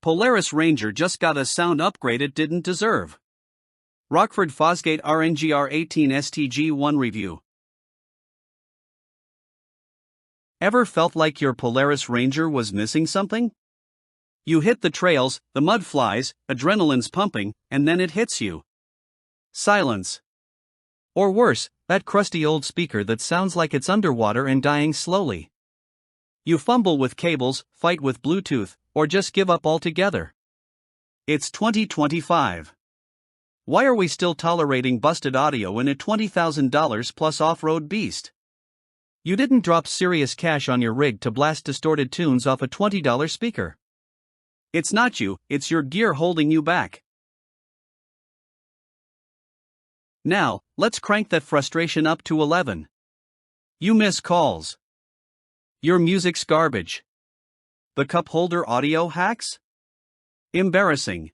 Polaris Ranger just got a sound upgrade it didn't deserve. Rockford Fosgate RNGR18-STG1 review. Ever felt like your Polaris Ranger was missing something? You hit the trails, the mud flies, adrenaline's pumping, and then it hits you. Silence. Or worse, that crusty old speaker that sounds like it's underwater and dying slowly. You fumble with cables, fight with Bluetooth, or just give up altogether. It's 2025. Why are we still tolerating busted audio in a $20,000 plus off-road beast? You didn't drop serious cash on your rig to blast distorted tunes off a $20 speaker. It's not you, it's your gear holding you back. Now, let's crank that frustration up to 11. You miss calls. Your music's garbage. The cup holder audio hacks? Embarrassing.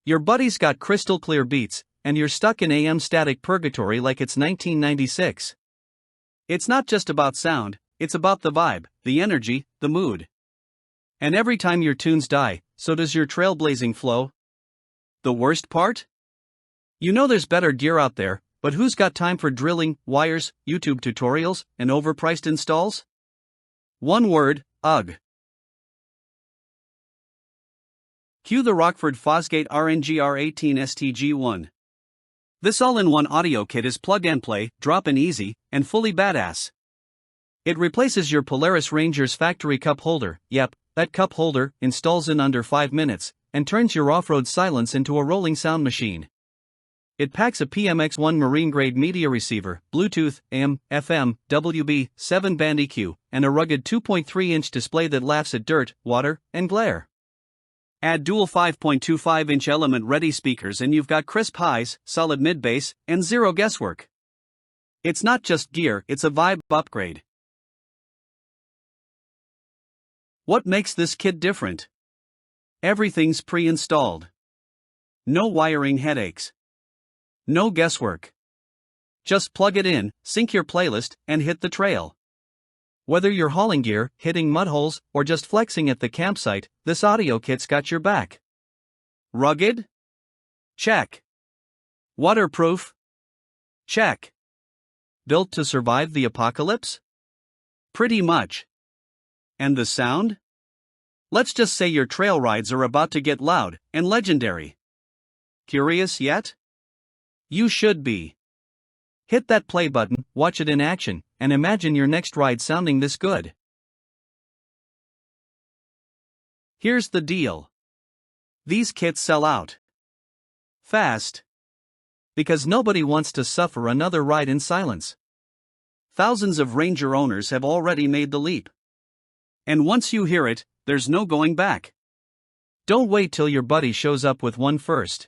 Your buddy's got crystal clear beats, and you're stuck in AM static purgatory like it's 1996. It's not just about sound, it's about the vibe, the energy, the mood. And every time your tunes die, so does your trailblazing flow. The worst part? You know there's better gear out there, but who's got time for drilling, wires, YouTube tutorials, and overpriced installs? One word, ugh. Cue the Rockford Fosgate RNGR18-STG1. This all-in-one audio kit is plug-and-play, drop-in easy, and fully badass. It replaces your Polaris Ranger's factory cup holder, yep, that cup holder, installs in under 5 minutes, and turns your off-road silence into a rolling sound machine. It packs a PMX1 marine-grade media receiver, Bluetooth, AM, FM, WB, 7-band EQ, and a rugged 2.3-inch display that laughs at dirt, water, and glare. Add dual 5.25-inch element-ready speakers and you've got crisp highs, solid mid-bass, and zero guesswork. It's not just gear, it's a vibe upgrade. What makes this kit different? Everything's pre-installed. No wiring headaches. No guesswork. Just plug it in, sync your playlist, and hit the trail. Whether you're hauling gear, hitting mud holes, or just flexing at the campsite, this audio kit's got your back. Rugged? Check. Waterproof? Check. Built to survive the apocalypse? Pretty much. And the sound? Let's just say your trail rides are about to get loud and legendary. Curious yet? You should be. Hit that play button, watch it in action, and imagine your next ride sounding this good. Here's the deal. These kits sell out fast. Because nobody wants to suffer another ride in silence. Thousands of Ranger owners have already made the leap. And once you hear it, there's no going back. Don't wait till your buddy shows up with one first.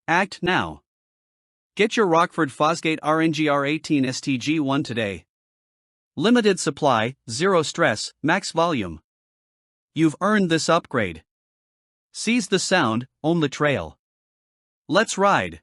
Act now. Get your Rockford Fosgate RNGR18-STG1 today. Limited supply, zero stress, max volume. You've earned this upgrade. Seize the sound, own the trail. Let's ride.